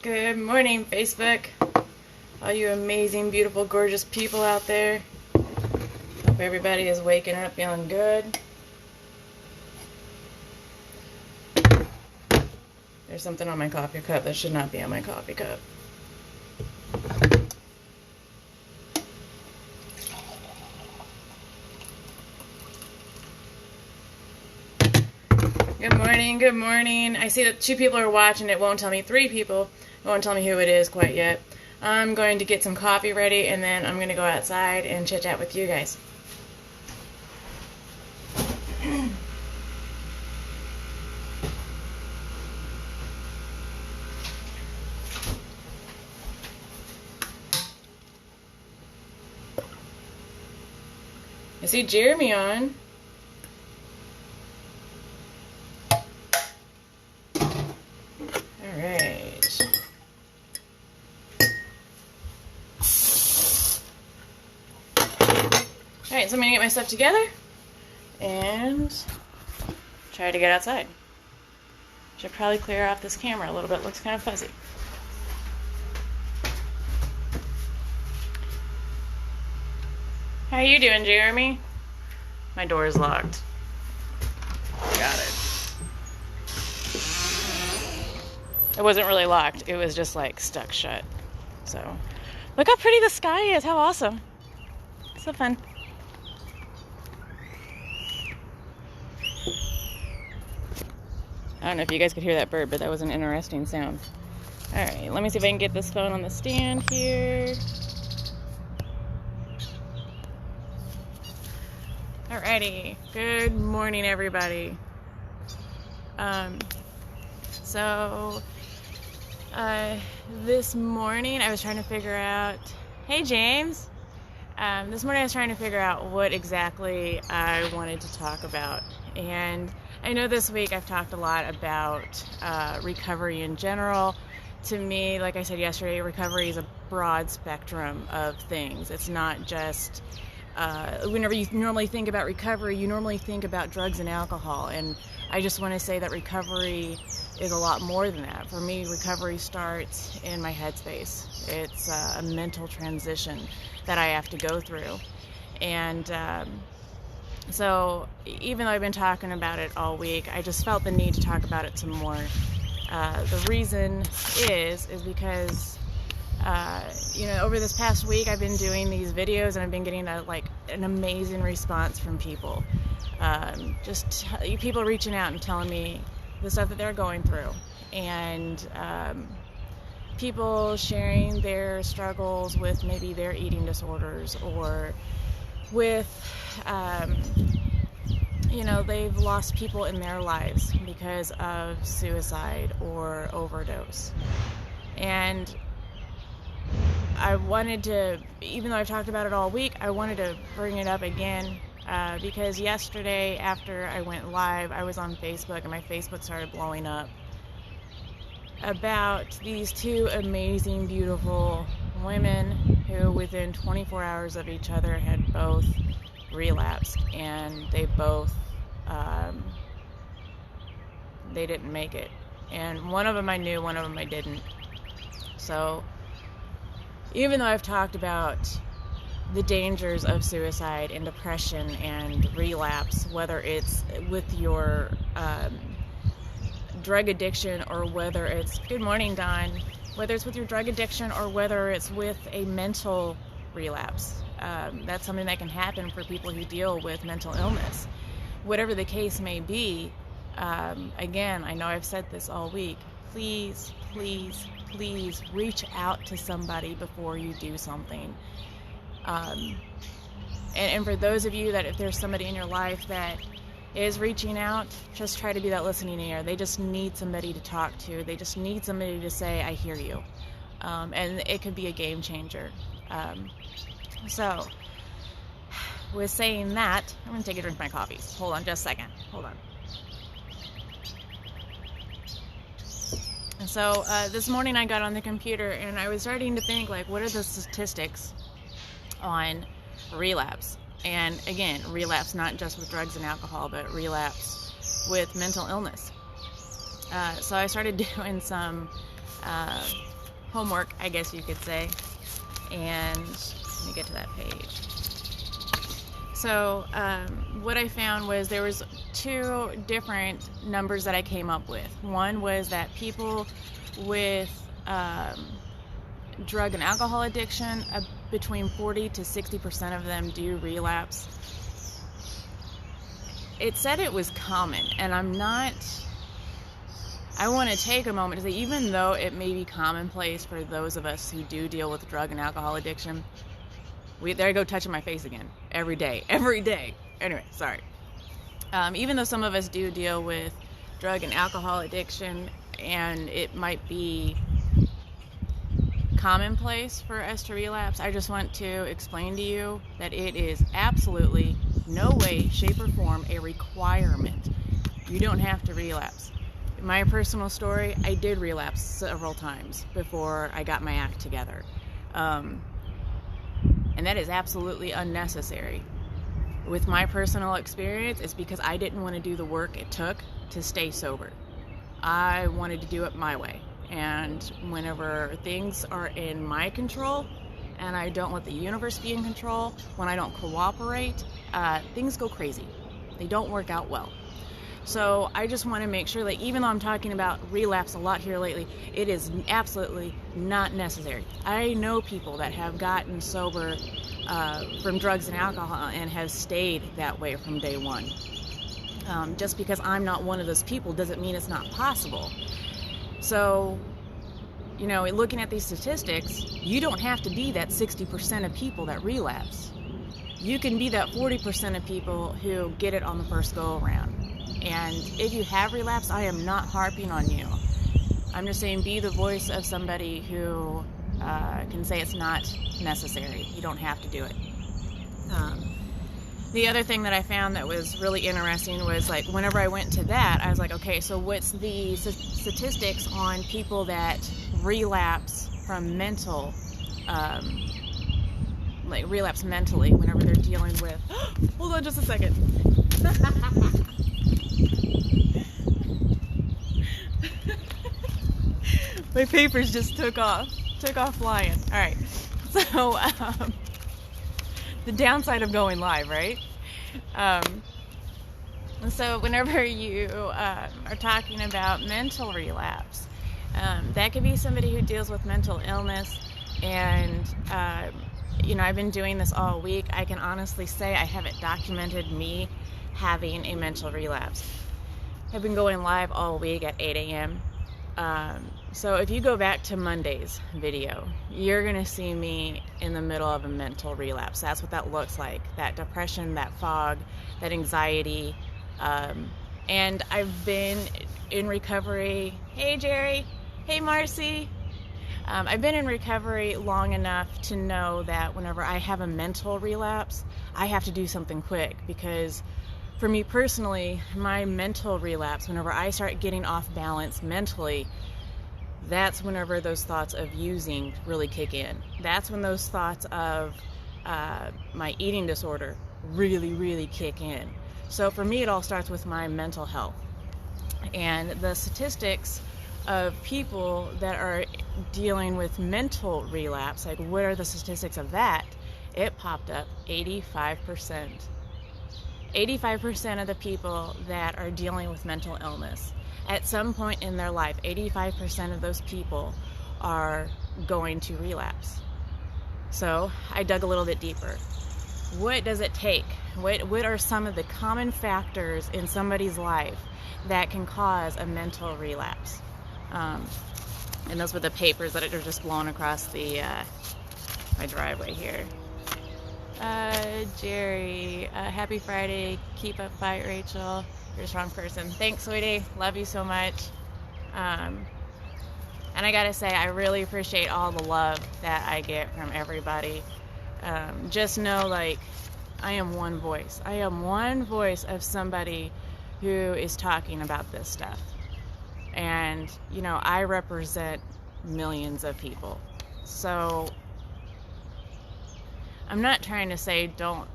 Good morning, Facebook. All you amazing, beautiful, gorgeous people out there. Hope everybody is waking up feeling good. There's something on my coffee cup that should not be on my coffee cup. Good morning, good morning. I see that 2 people are watching. It won't tell me 3 people. It won't tell me who it is quite yet. I'm going to get some coffee ready, and then I'm going to go outside and chit-chat with you guys. I see Jeremy on. Alright. Alright, so I'm going to get my stuff together and try to get outside. Should probably clear off this camera a little bit. Looks kind of fuzzy. How you doing, Jeremy? My door is locked. Got it. It wasn't really locked. It was just like stuck shut. So, look how pretty the sky is. How awesome. So fun. I don't know if you guys could hear that bird, but that was an interesting sound. Alright, let me see if I can get this phone on the stand here. Alrighty, good morning, everybody. This morning I was trying to figure out, hey James, this morning I was trying to figure out what exactly I wanted to talk about. And I know this week I've talked a lot about recovery in general. To me, like I said yesterday, recovery is a broad spectrum of things. It's not just whenever you normally think about recovery, you normally think about drugs and alcohol. And I just want to say that recovery is a lot more than that. For me, recovery starts in my headspace. It's a mental transition that I have to go through. And so even though I've been talking about it all week, I just felt the need to talk about it some more. The reason is because over this past week, I've been doing these videos and I've been getting an amazing response from people. People reaching out and telling me the stuff that they're going through, and people sharing their struggles with maybe their eating disorders, or with, they've lost people in their lives because of suicide or overdose. And I wanted to, even though I've talked about it all week, I wanted to bring it up again because yesterday after I went live, I was on Facebook and my Facebook started blowing up about these 2 amazing, beautiful women who within 24 hours of each other had both relapsed, and they both, they didn't make it. And one of them I knew, one of them I didn't. So even though I've talked about the dangers of suicide and depression and relapse, whether it's with your drug addiction or whether it's, good morning, Don, whether it's with your drug addiction or whether it's with a mental relapse, that's something that can happen for people who deal with mental illness. Whatever the case may be, again, I know I've said this all week, please, please, please reach out to somebody before you do something. And for those of you that if there's somebody in your life that is reaching out, just try to be that listening ear. They just need somebody to talk to. They just need somebody to say, I hear you. And it could be a game changer. So with saying that, I'm going to take a drink of my coffee. Hold on just a second. Hold on. And so this morning I got on the computer and I was starting to think, what are the statistics on relapse? And again, relapse not just with drugs and alcohol, but relapse with mental illness. So I started doing some homework, I guess you could say. And let me get to that page. So what I found was there was 2 different numbers that I came up with. One was that people with drug and alcohol addiction, between 40 to 60% of them do relapse. It said it was common, and I want to take a moment to say, even though it may be commonplace for those of us who do deal with drug and alcohol addiction, there I go touching my face again, every day. Anyway, sorry. Even though some of us do deal with drug and alcohol addiction, and it might be commonplace for us to relapse, I just want to explain to you that it is absolutely no way, shape, or form a requirement. You don't have to relapse. In my personal story, I did relapse several times before I got my act together. And that is absolutely unnecessary. With my personal experience, it's because I didn't want to do the work it took to stay sober. I wanted to do it my way. And whenever things are in my control and I don't let the universe be in control, when I don't cooperate, things go crazy. They don't work out well. So I just want to make sure that even though I'm talking about relapse a lot here lately, it is absolutely not necessary. I know people that have gotten sober from drugs and alcohol and have stayed that way from day one. Just because I'm not one of those people doesn't mean it's not possible. So, looking at these statistics, you don't have to be that 60% of people that relapse. You can be that 40% of people who get it on the first go around. And if you have relapsed, I am not harping on you. I'm just saying be the voice of somebody who can say it's not necessary. You don't have to do it. The other thing that I found that was really interesting was, like, whenever I went to that, I was like, okay, so what's the statistics on people that relapse from mental, relapse mentally whenever they're dealing with, hold on just a second. My papers just took off flying. All right, so the downside of going live, right? So whenever you are talking about mental relapse, that could be somebody who deals with mental illness, and I've been doing this all week. I can honestly say I haven't documented me having a mental relapse. I've been going live all week at 8 a.m. So if you go back to Monday's video, you're going to see me in the middle of a mental relapse. That's what that looks like. That depression, that fog, that anxiety. And I've been in recovery. Hey, Jerry. Hey, Marcy. I've been in recovery long enough to know that whenever I have a mental relapse, I have to do something quick, because for me personally, my mental relapse, whenever I start getting off balance mentally, that's whenever those thoughts of using really kick in. That's when those thoughts of my eating disorder really, really kick in. So for me, it all starts with my mental health. And the statistics of people that are dealing with mental relapse, like what are the statistics of that? It popped up 85%. 85% of the people that are dealing with mental illness, at some point in their life, 85% of those people are going to relapse. So I dug a little bit deeper. What does it take? What are some of the common factors in somebody's life that can cause a mental relapse? And those were the papers that are just blown across the my driveway here. Jerry, happy Friday. Keep up fight, Rachel. You're a strong person. Thanks, sweetie. Love you so much. And I gotta say, I really appreciate all the love that I get from everybody. Just know, like, I am one voice. I am one voice of somebody who is talking about this stuff. And, I represent millions of people. So I'm not trying to say don't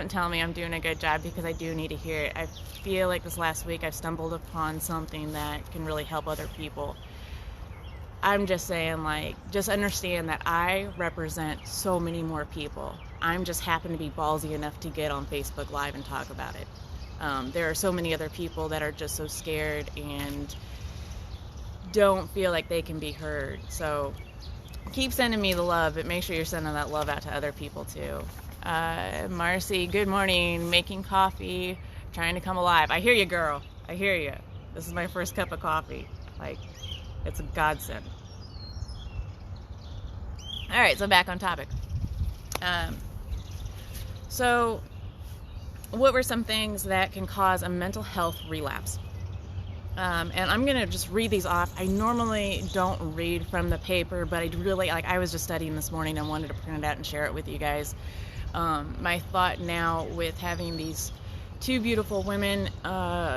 tell me I'm doing a good job, because I do need to hear it. I feel like this last week I've stumbled upon something that can really help other people. I'm just saying, like, just understand that I represent so many more people. I'm just happen to be ballsy enough to get on Facebook Live and talk about it. There are so many other people that are just so scared and don't feel like they can be heard. So keep sending me the love, but make sure you're sending that love out to other people too. Marcy, good morning. Making coffee, trying to come alive. I hear you, girl. I hear you. This is my first cup of coffee. Like, it's a godsend. All right, so back on topic. So what were some things that can cause a mental health relapse? And I'm going to just read these off. I normally don't read from the paper, but I really, like, I was just studying this morning and wanted to print it out and share it with you guys. My thought now with having these two beautiful women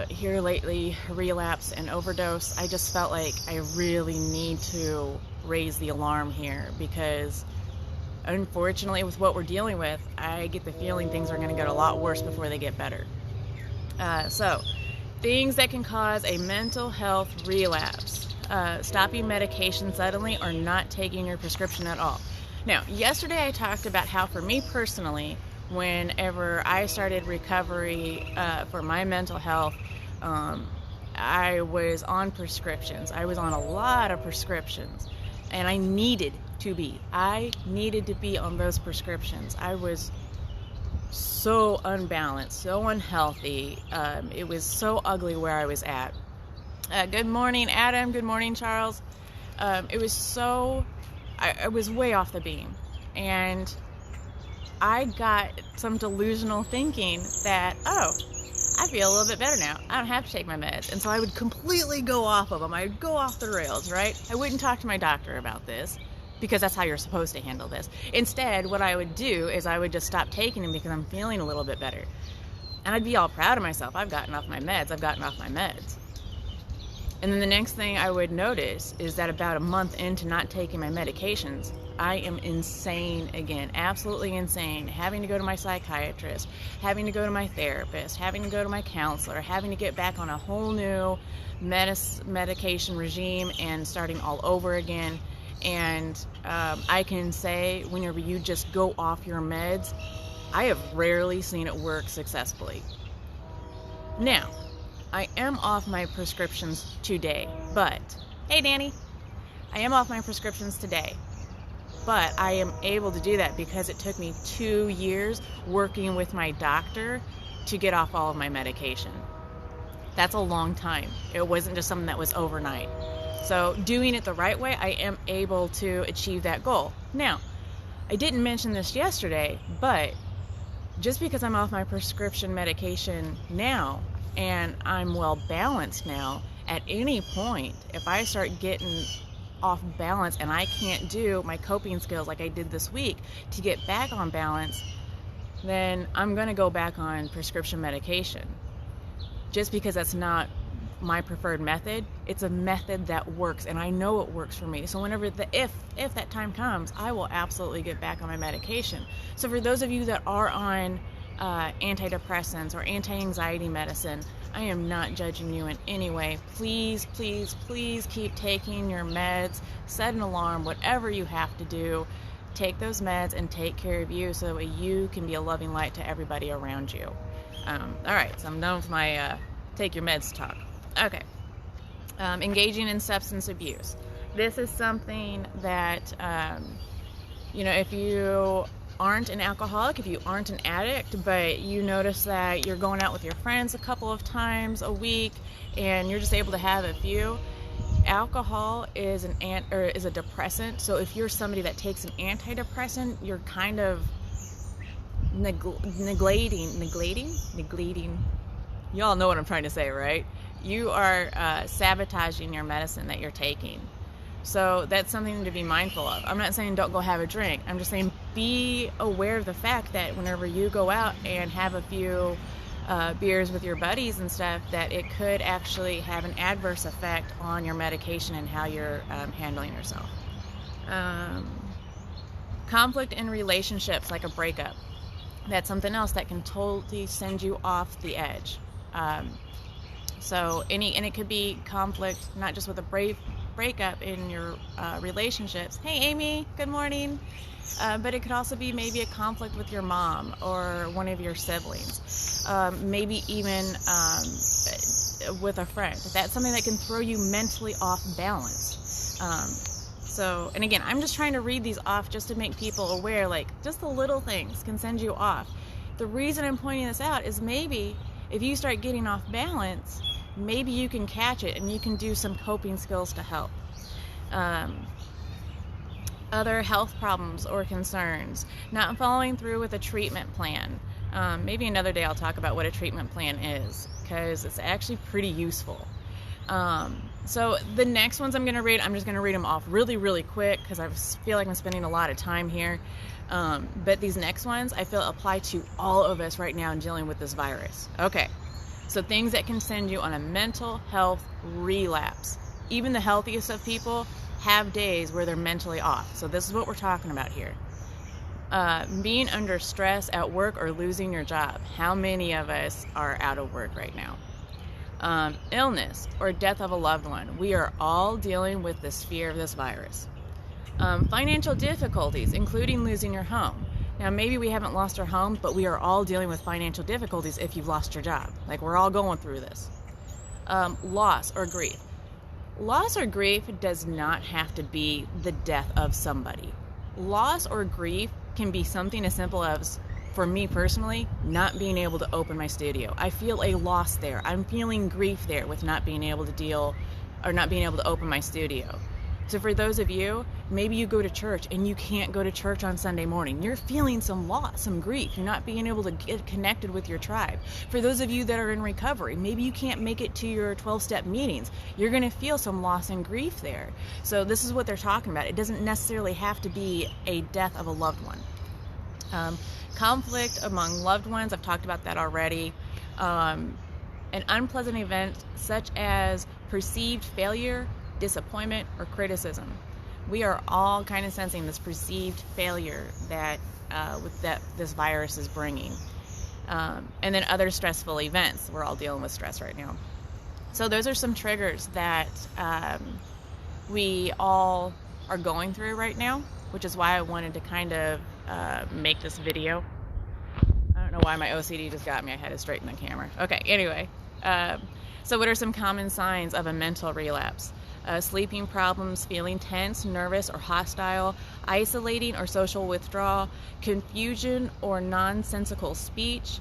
here lately relapse and overdose, I just felt like I really need to raise the alarm here, because unfortunately with what we're dealing with, I get the feeling things are going to get a lot worse before they get better. So things that can cause a mental health relapse: stopping medication suddenly or not taking your prescription at all. Now, yesterday I talked about how, for me personally, whenever I started recovery for my mental health, I was on prescriptions. I was on a lot of prescriptions, and I needed to be. I needed to be on those prescriptions. I was so unbalanced, so unhealthy. It was so ugly where I was at. Good morning, Adam. Good morning, Charles. It was so... I was way off the beam, and I got some delusional thinking that, oh, I feel a little bit better now. I don't have to take my meds. And so I would completely go off of them. I would go off the rails, right? I wouldn't talk to my doctor about this, because that's how you're supposed to handle this. Instead, what I would do is I would just stop taking them because I'm feeling a little bit better. And I'd be all proud of myself. I've gotten off my meds. And then the next thing I would notice is that about a month into not taking my medications, I am insane again, absolutely insane, having to go to my psychiatrist, having to go to my therapist, having to go to my counselor, having to get back on a whole new medication regime and starting all over again. And I can say, whenever you just go off your meds, I have rarely seen it work successfully. Now, I am off my prescriptions today, but, hey Danny, I am off my prescriptions today, but I am able to do that because it took me 2 years working with my doctor to get off all of my medication. That's a long time. It wasn't just something that was overnight. So doing it the right way, I am able to achieve that goal. Now, I didn't mention this yesterday, but just because I'm off my prescription medication now, and I'm well balanced now, at any point, if I start getting off balance and I can't do my coping skills like I did this week to get back on balance, then I'm going to go back on prescription medication. Just because that's not my preferred method, it's a method that works, and I know it works for me. So whenever if that time comes, I will absolutely get back on my medication. So for those of you that are on antidepressants or anti-anxiety medicine, I am not judging you in any way. Please, please, please keep taking your meds. Set an alarm, whatever you have to do. Take those meds and take care of you so that you can be a loving light to everybody around you. All right, so I'm done with my take your meds talk. Okay. Engaging in substance abuse. This is something that, if you aren't an alcoholic, if you aren't an addict, but you notice that you're going out with your friends a couple of times a week and you're just able to have a few, alcohol is is a depressant. So if you're somebody that takes an antidepressant, you're kind of neglecting. Y'all know what I'm trying to say, right? You are sabotaging your medicine that you're taking. So that's something to be mindful of. I'm not saying don't go have a drink. I'm just saying be aware of the fact that whenever you go out and have a few beers with your buddies and stuff, that it could actually have an adverse effect on your medication and how you're handling yourself. Conflict in relationships, like a breakup. That's something else that can totally send you off the edge. And it could be conflict not just with a breakup in your relationships. Hey, Amy, good morning. But it could also be maybe a conflict with your mom or one of your siblings. Maybe even with a friend. That's something that can throw you mentally off balance. And again, I'm just trying to read these off just to make people aware, like, just the little things can send you off. The reason I'm pointing this out is maybe if you start getting off balance, maybe you can catch it and you can do some coping skills to help. Other health problems or concerns, not following through with a treatment plan. Maybe another day I'll talk about what a treatment plan is, because it's actually pretty useful. So the next ones I'm going to read, I'm just going to read them off really, really quick because I feel like I'm spending a lot of time here. But these next ones I feel apply to all of us right now in dealing with this virus. Okay, so things that can send you on a mental health relapse. Even the healthiest of people have days where they're mentally off. So this is what we're talking about here. Being under stress at work or losing your job. How many of us are out of work right now? Illness or death of a loved one. We are all dealing with this fear of this virus. Financial difficulties, including losing your home. Now, maybe we haven't lost our home, but we are all dealing with financial difficulties if you've lost your job. Like, we're all going through this. Loss or grief. Loss or grief does not have to be the death of somebody. Loss or grief can be something as simple as, for me personally, not being able to open my studio. I feel a loss there. I'm feeling grief there with not being able to open my studio. So for those of you, maybe you go to church and you can't go to church on Sunday morning. You're feeling some loss, some grief. You're not being able to get connected with your tribe. For those of you that are in recovery, maybe you can't make it to your 12-step meetings. You're going to feel some loss and grief there. So this is what they're talking about. It doesn't necessarily have to be a death of a loved one. Conflict among loved ones, I've talked about that already. An unpleasant event such as perceived failure, disappointment, or criticism. We are all kind of sensing this perceived failure that this virus is bringing. And then other stressful events. We're all dealing with stress right now. So those are some triggers that we all are going through right now, which is why I wanted to kind of make this video. I don't know why my OCD just got me. I had to straighten the camera. Okay, anyway. So what are some common signs of a mental relapse? Sleeping problems, feeling tense, nervous, or hostile, isolating or social withdrawal, confusion or nonsensical speech,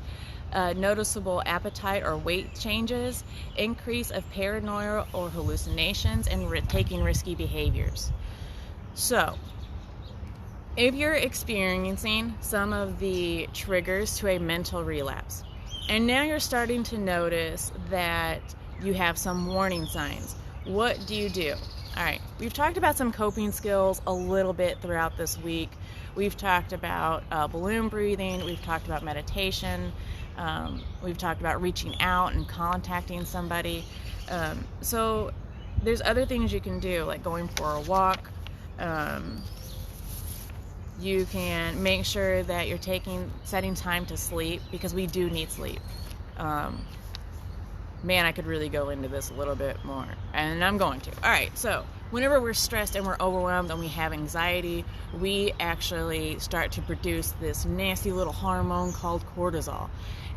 noticeable appetite or weight changes, increase of paranoia or hallucinations, and taking risky behaviors. So, if you're experiencing some of the triggers to a mental relapse, and now you're starting to notice that you have some warning signs, what do you do? All right, we've talked about some coping skills a little bit throughout this week. We've talked about balloon breathing. We've talked about meditation. We've talked about reaching out and contacting somebody. So there's other things you can do, like going for a walk. You can make sure that you're setting time to sleep, because we do need sleep. Man, I could really go into this a little bit more, and I'm going to. All right, so whenever we're stressed and we're overwhelmed and we have anxiety, we actually start to produce this nasty little hormone called cortisol.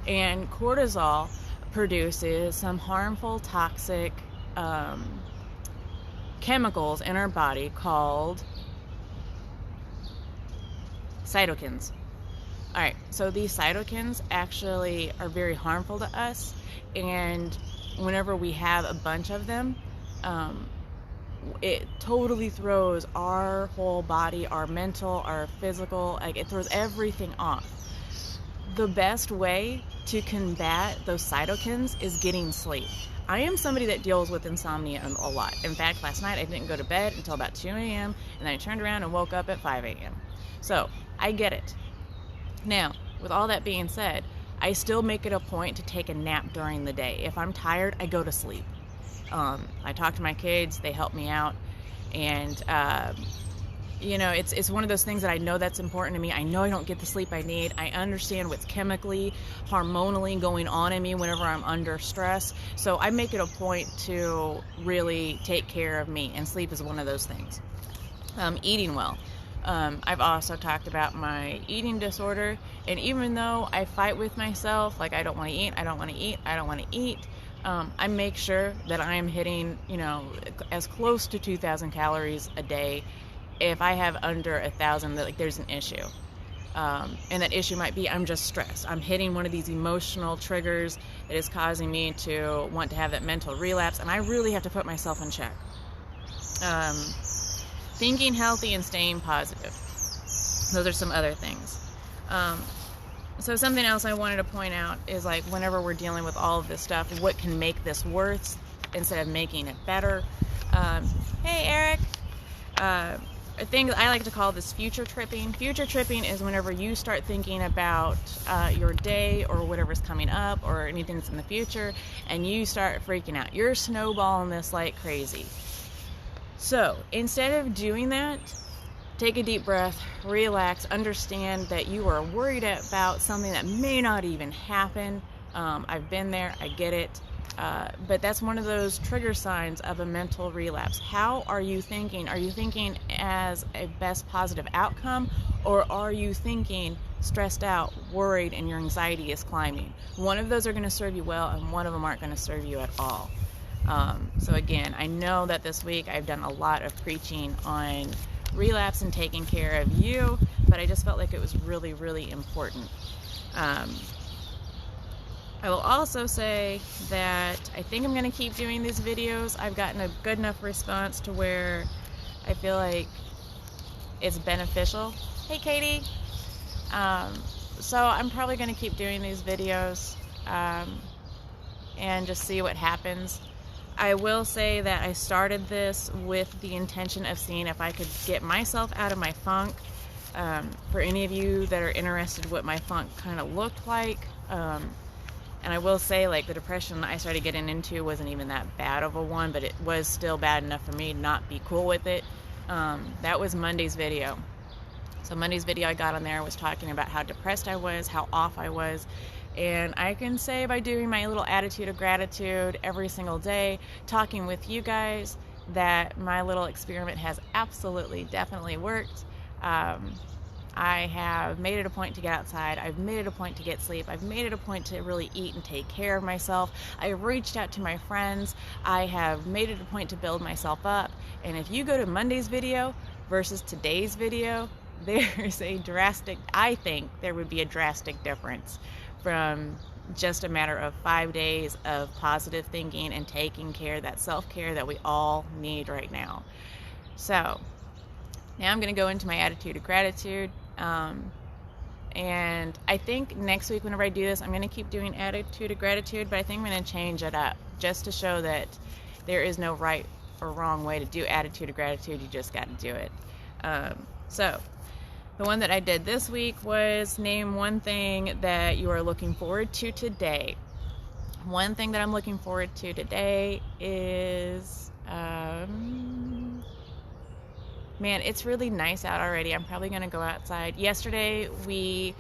And cortisol produces some harmful, toxic chemicals in our body called cytokines. All right, so these cytokines actually are very harmful to us, and whenever we have a bunch of them, it totally throws our whole body, our mental, our physical, like it throws everything off. The best way to combat those cytokines is getting sleep. I am somebody that deals with insomnia a lot. In fact, last night I didn't go to bed until about 2 a.m. and then I turned around and woke up at 5 a.m. So I get it. Now, with all that being said, I still make it a point to take a nap during the day. If I'm tired, I go to sleep. I talk to my kids, they help me out, and it's one of those things that I know that's important to me. I know I don't get the sleep I need. I understand what's chemically, hormonally going on in me whenever I'm under stress. So I make it a point to really take care of me, and sleep is one of those things. Eating well. I've also talked about my eating disorder, and even though I fight with myself, like I don't want to eat, I make sure that I am hitting, as close to 2,000 calories a day. If I have under 1,000, like there's an issue. And that issue might be I'm just stressed. I'm hitting one of these emotional triggers that is causing me to want to have that mental relapse, and I really have to put myself in check. Thinking healthy and staying positive. Those are some other things. So something else I wanted to point out is, like, whenever we're dealing with all of this stuff, what can make this worse instead of making it better? Hey, Eric. A thing I like to call this future tripping. Future tripping is whenever you start thinking about your day or whatever's coming up or anything that's in the future, and you start freaking out. You're snowballing this like crazy. So instead of doing that, take a deep breath, relax, understand that you are worried about something that may not even happen. I've been there, I get it. But that's one of those trigger signs of a mental relapse. How are you thinking? Are you thinking as a best positive outcome, or are you thinking stressed out, worried, and your anxiety is climbing? One of those are going to serve you well, and one of them aren't going to serve you at all. So again, I know that this week I've done a lot of preaching on relapse and taking care of you, but I just felt like it was really, really important. I will also say that I think I'm going to keep doing these videos. I've gotten a good enough response to where I feel like it's beneficial. Hey, Katie. So I'm probably going to keep doing these videos and just see what happens. I will say that I started this with the intention of seeing if I could get myself out of my funk. For any of you that are interested what my funk kind of looked like, and I will say, like, the depression I started getting into wasn't even that bad of a one, but it was still bad enough for me to not be cool with it. That was Monday's video. So Monday's video I got on there was talking about how depressed I was, how off I was. And I can say by doing my little attitude of gratitude every single day, talking with you guys, that my little experiment has absolutely, definitely worked. I have made it a point to get outside. I've made it a point to get sleep. I've made it a point to really eat and take care of myself. I've reached out to my friends. I have made it a point to build myself up. And if you go to Monday's video versus today's video, there's a drastic, I think there would be a drastic difference from just a matter of 5 days of positive thinking and taking care, that self-care that we all need right now. So now I'm going to go into my attitude of gratitude. And I think next week whenever I do this, I'm going to keep doing attitude of gratitude, but I think I'm going to change it up just to show that there is no right or wrong way to do attitude of gratitude. You just got to do it. So the one that I did this week was name one thing that you are looking forward to today. One thing that I'm looking forward to today is, man, it's really nice out already. I'm probably going to go outside. Yesterday we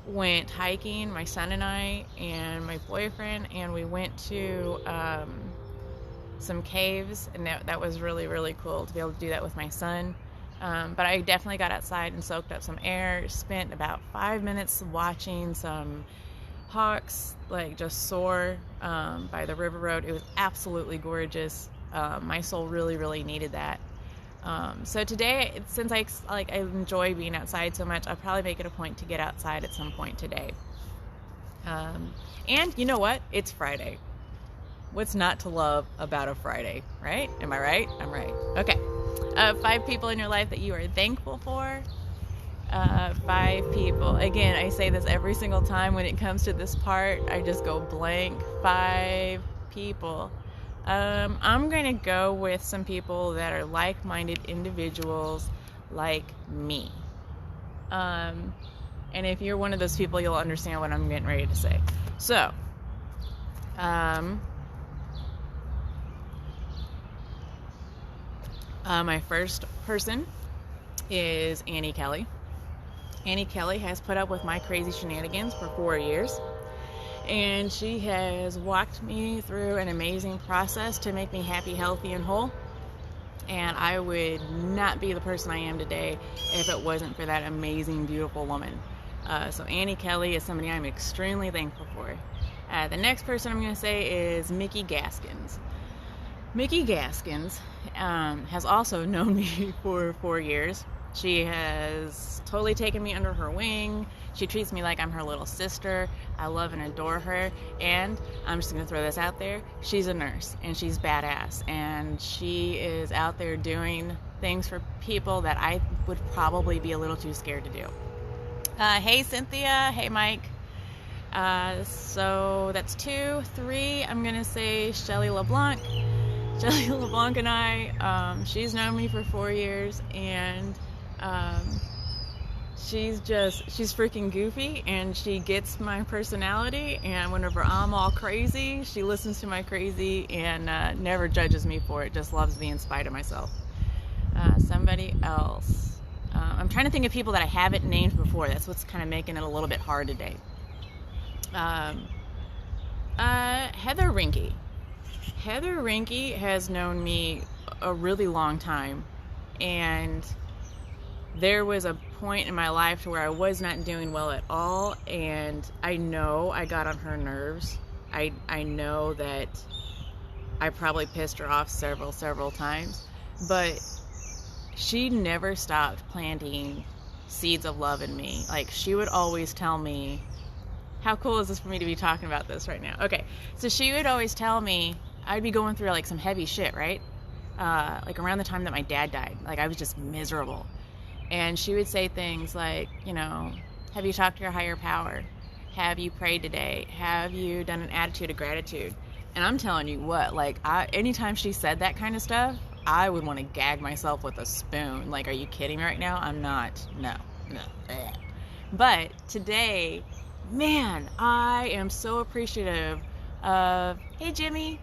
went hiking, my son and I and my boyfriend, and we went to some caves, and that was really, really cool to be able to do that with my son. But I definitely got outside and soaked up some air, spent about 5 minutes watching some hawks like just soar by the river road. It was absolutely gorgeous. My soul really, really needed that. So today, since I enjoy being outside so much, I'll probably make it a point to get outside at some point today. And you know what? It's Friday. What's not to love about a Friday, right? Am I right? I'm right. Okay. 5 people in your life that you are thankful for. 5 people. Again, I say this every single time when it comes to this part. I just go blank. 5 people. I'm going to go with some people that are like-minded individuals like me. And if you're one of those people, you'll understand what I'm getting ready to say. So, my first person is Annie Kelly. Annie Kelly has put up with my crazy shenanigans for 4 years, and she has walked me through an amazing process to make me happy, healthy, and whole. And I would not be the person I am today if it wasn't for that amazing, beautiful woman. So Annie Kelly is somebody I'm extremely thankful for. The next person I'm going to say is Mickey Gaskins. Mickey Gaskins has also known me for 4 years. She has totally taken me under her wing. She treats me like I'm her little sister. I love and adore her. And I'm just going to throw this out there. She's a nurse, and she's badass. And she is out there doing things for people that I would probably be a little too scared to do. Hey, Cynthia. Hey, Mike. So that's 2. 3, I'm going to say Shelley LeBlanc. Shelley LeBlanc and I, she's known me for 4 years, and she's freaking goofy, and she gets my personality, and whenever I'm all crazy, she listens to my crazy and never judges me for it, just loves me in spite of myself. Somebody else. I'm trying to think of people that I haven't named before. That's what's kind of making it a little bit hard today. Heather Rinke. Heather Rinke has known me a really long time, and there was a point in my life to where I was not doing well at all, and I know I got on her nerves. I know that I probably pissed her off several times, but she never stopped planting seeds of love in me. Like, she would always tell me, how cool is this for me to be talking about this right now? Okay, so she would always tell me, I'd be going through like some heavy shit, right? Like around the time that my dad died, like I was just miserable. And she would say things like, you know, have you talked to your higher power? Have you prayed today? Have you done an attitude of gratitude? And I'm telling you what, like anytime she said that kind of stuff, I would want to gag myself with a spoon. Like, are you kidding me right now? I'm not. No. But today, man, I am so appreciative of, hey Jimmy,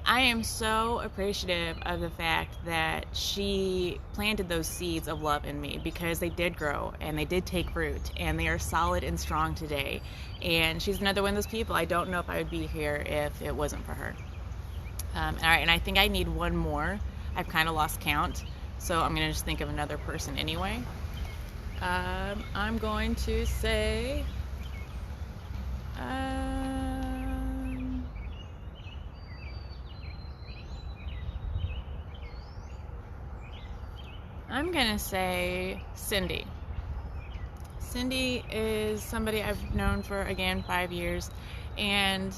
I am so appreciative of the fact that she planted those seeds of love in me, because they did grow and they did take root, and they are solid and strong today. And she's another one of those people. I don't know if I would be here if it wasn't for her. All right, and I think I need one more. I've kind of lost count, so I'm going to just think of another person anyway. I'm going to say... I'm gonna say Cindy. Cindy is somebody I've known for, again, 5 years, and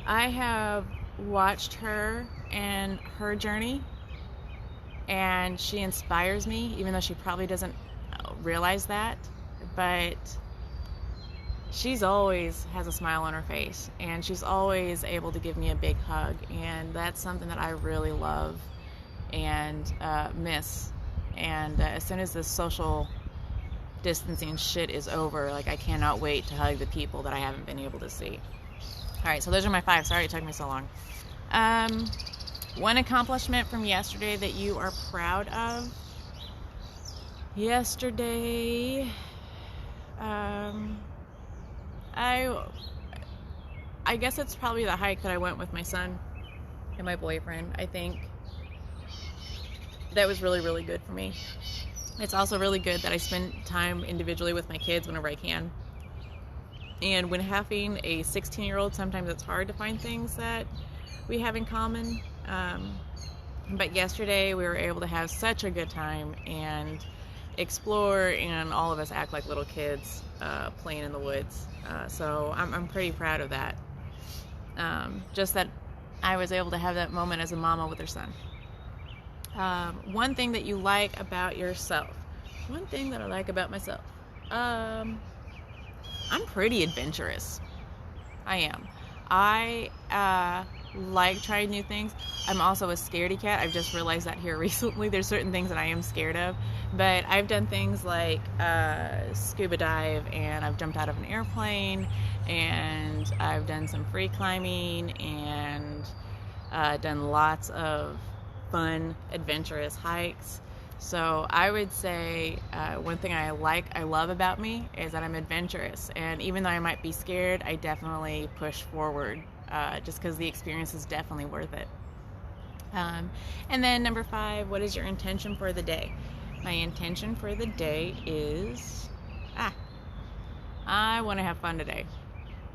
I have watched her and her journey, and she inspires me, even though she probably doesn't realize that, but she's always has a smile on her face, and she's always able to give me a big hug, and that's something that I really love and miss. And as soon as this social distancing shit is over, like, I cannot wait to hug the people that I haven't been able to see. All right, so those are my 5. Sorry it took me so long. One accomplishment from yesterday that you are proud of. Yesterday, I guess it's probably the hike that I went with my son and my boyfriend. I think that was really, really good for me. It's also really good that I spend time individually with my kids whenever I can. And when having a 16-year-old, sometimes it's hard to find things that we have in common. But yesterday we were able to have such a good time and explore, and all of us act like little kids playing in the woods. So I'm pretty proud of that. Just that I was able to have that moment as a mama with her son. One thing that you like about yourself. One thing that I like about myself. I'm pretty adventurous. I am. I like trying new things. I'm also a scaredy cat. I've just realized that here recently. There's certain things that I am scared of. But I've done things like scuba dive, and I've jumped out of an airplane, and I've done some free climbing, and done lots of fun, adventurous hikes. So I would say one thing I love about me is that I'm adventurous. And even though I might be scared, I definitely push forward just because the experience is definitely worth it. And then number 5, what is your intention for the day? My intention for the day is, I want to have fun today.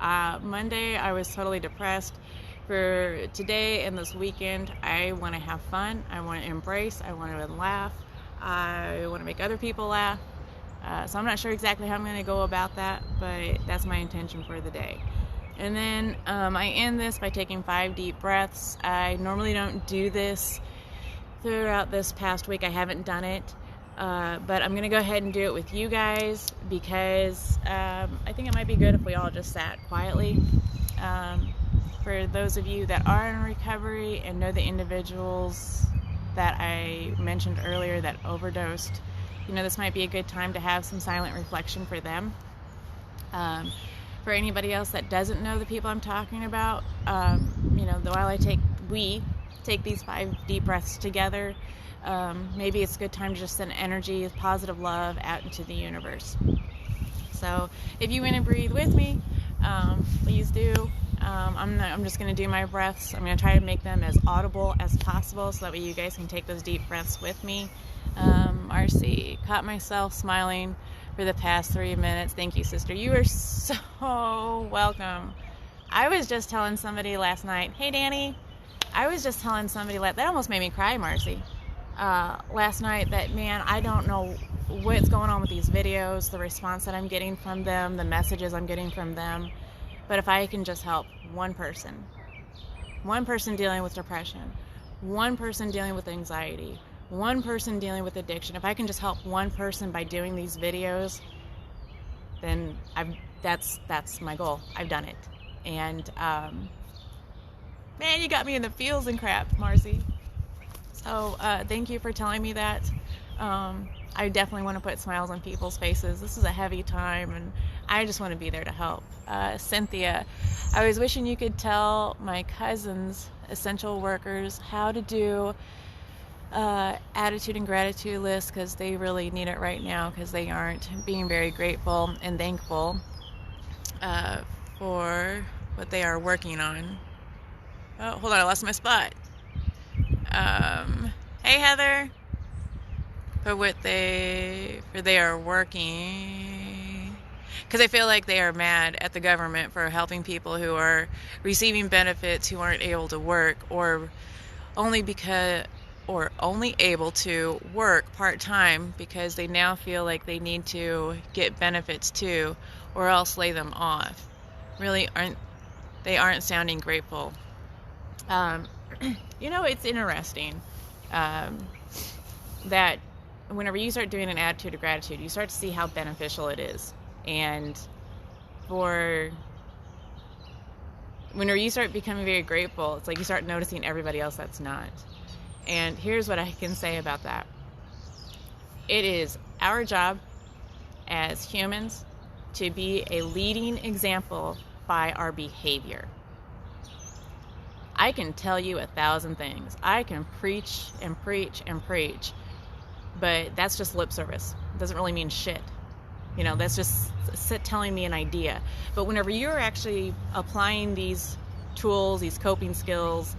Monday, I was totally depressed. For today and this weekend, I want to have fun. I want to embrace. I want to laugh. I want to make other people laugh. So I'm not sure exactly how I'm going to go about that, but that's my intention for the day. And then I end this by taking 5 deep breaths. I normally don't do this throughout this past week. I haven't done it. But I'm going to go ahead and do it with you guys because I think it might be good if we all just sat quietly. For those of you that are in recovery and know the individuals that I mentioned earlier that overdosed, this might be a good time to have some silent reflection for them. For anybody else that doesn't know the people I'm talking about, while we take these 5 deep breaths together, maybe it's a good time to just send energy, positive love out into the universe. So if you want to breathe with me, please do. I'm just going to do my breaths. I'm going to try to make them as audible as possible so that way you guys can take those deep breaths with me. Marcy, caught myself smiling for the past 3 minutes. Thank you, sister. You are so welcome. I was just telling somebody last night, hey, Danny, that almost made me cry, Marcy. Last night that, man, I don't know what's going on with these videos, the response that I'm getting from them, the messages I'm getting from them. But if I can just help one person dealing with depression, one person dealing with anxiety, one person dealing with addiction, if I can just help one person by doing these videos, then that's my goal. I've done it. And man, you got me in the feels and crap, Marcy. So thank you for telling me that. I definitely want to put smiles on people's faces. This is a heavy time, and I just want to be there to help. Cynthia, I was wishing you could tell my cousins, essential workers, how to do attitude and gratitude lists, because they really need it right now, because they aren't being very grateful and thankful for what they are working on. Oh, hold on, I lost my spot. Hey, Heather. For they are working, because I feel like they are mad at the government for helping people who are receiving benefits who aren't able to work, or only able to work part-time because they now feel like they need to get benefits too, or else lay them off. Really aren't sounding grateful. It's interesting that whenever you start doing an attitude of gratitude, you start to see how beneficial it is. And whenever you start becoming very grateful, it's like you start noticing everybody else that's not. And here's what I can say about that. It is our job as humans to be a leading example by our behavior. I can tell you 1,000 things. I can preach and preach and preach, but that's just lip service. It doesn't really mean shit. That's just telling me an idea. But whenever you're actually applying these tools, these coping skills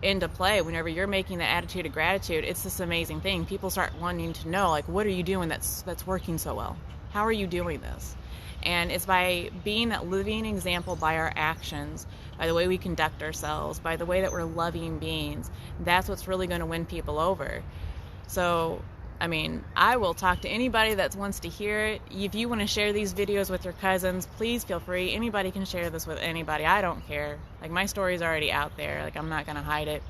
into play, whenever you're making the attitude of gratitude, it's this amazing thing. People start wanting to know, like, what are you doing that's working so well? How are you doing this? And it's by being that living example by our actions, by the way we conduct ourselves, by the way that we're loving beings. That's what's really going to win people over. So, I will talk to anybody that wants to hear it. If you want to share these videos with your cousins, please feel free. Anybody can share this with anybody. I don't care. Like, my story's already out there. Like, I'm not going to hide it.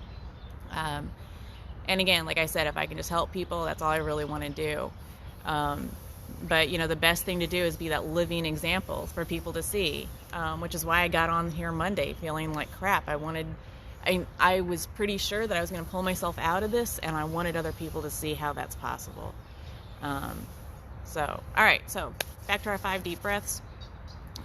And again, like I said, if I can just help people, that's all I really want to do. But, the best thing to do is be that living example for people to see, which is why I got on here Monday feeling like crap. I was pretty sure that I was going to pull myself out of this, and I wanted other people to see how that's possible. All right, so back to our 5 deep breaths.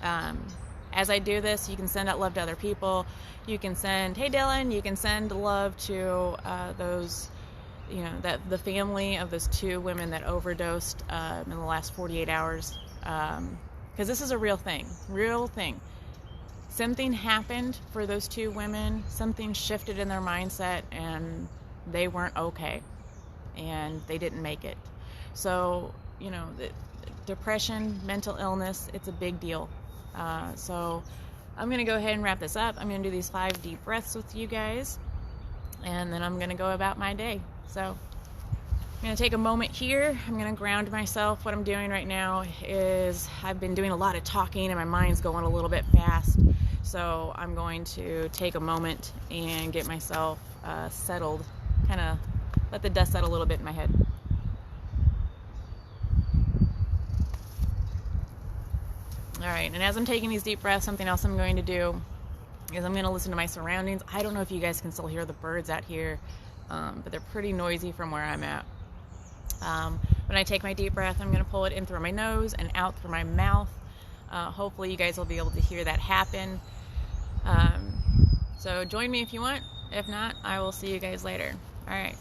As I do this, you can send out love to other people. You can send, hey Dylan, you can send love to those that the family of those 2 women that overdosed in the last 48 hours, because this is a real thing. Something happened for those 2 women. Something shifted in their mindset, and they weren't okay, and they didn't make it. So, the depression, mental illness, it's a big deal. So I'm going to go ahead and wrap this up. I'm going to do these 5 deep breaths with you guys, and then I'm going to go about my day. So I'm going to take a moment here. I'm going to ground myself. What I'm doing right now is I've been doing a lot of talking, and my mind's going a little bit fast. So I'm going to take a moment and get myself settled, kind of let the dust settle a little bit in my head. All right, and as I'm taking these deep breaths, something else I'm going to do is I'm going to listen to my surroundings. I don't know if you guys can still hear the birds out here, but they're pretty noisy from where I'm at. When I take my deep breath, I'm going to pull it in through my nose and out through my mouth. Hopefully you guys will be able to hear that happen. So join me if you want. If not, I will see you guys later. All right.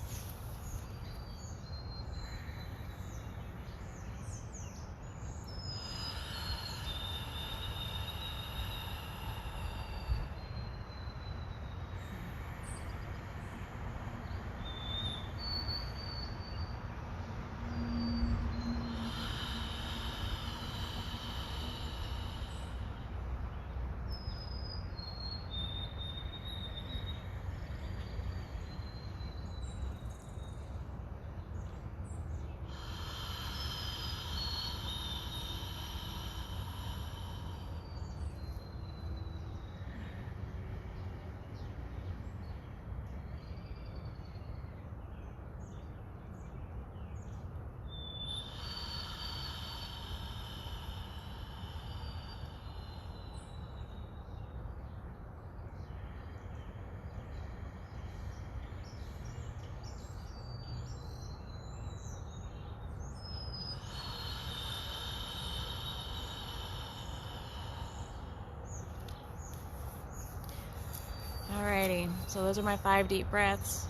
Alrighty, so those are my 5 deep breaths.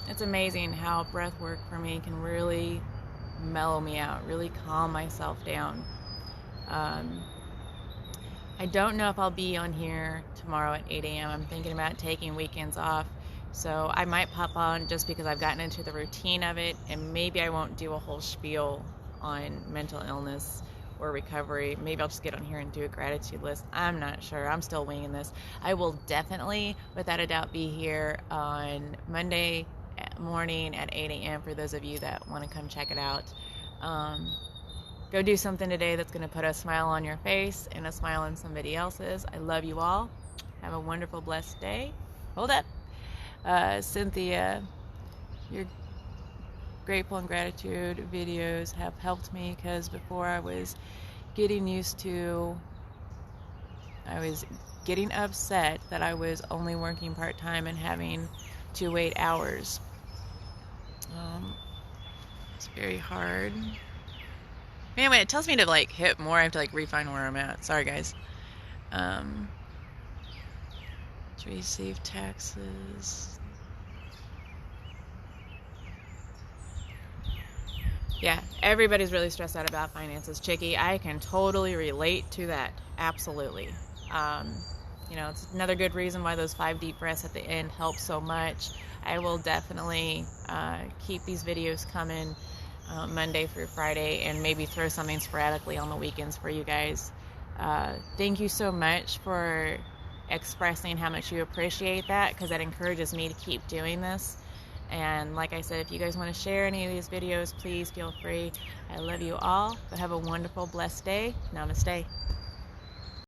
It's amazing how breath work for me can really mellow me out, really calm myself down. I don't know if I'll be on here tomorrow at 8 a.m. I'm thinking about taking weekends off, so I might pop on just because I've gotten into the routine of it, and maybe I won't do a whole spiel on mental illness or recovery. Maybe I'll just get on here and do a gratitude list. I'm not sure. I'm still winging this. I will definitely, without a doubt, be here on Monday morning at 8 a.m. for those of you that want to come check it out. Go do something today that's going to put a smile on your face and a smile on somebody else's. I love you all. Have a wonderful, blessed day. Hold up. Cynthia, your grateful and gratitude videos have helped me, because before I was getting upset that I was only working part-time and having to wait hours. It's very hard. Anyway, it tells me to hit more. I have to refine where I'm at. Sorry guys. To receive taxes. Yeah, everybody's really stressed out about finances, Chicky. I can totally relate to that. Absolutely. It's another good reason why those 5 deep breaths at the end help so much. I will definitely keep these videos coming Monday through Friday, and maybe throw something sporadically on the weekends for you guys. Thank you so much for expressing how much you appreciate that, because that encourages me to keep doing this. And like I said, if you guys want to share any of these videos, please feel free. I love you all, but have a wonderful, blessed day. Namaste.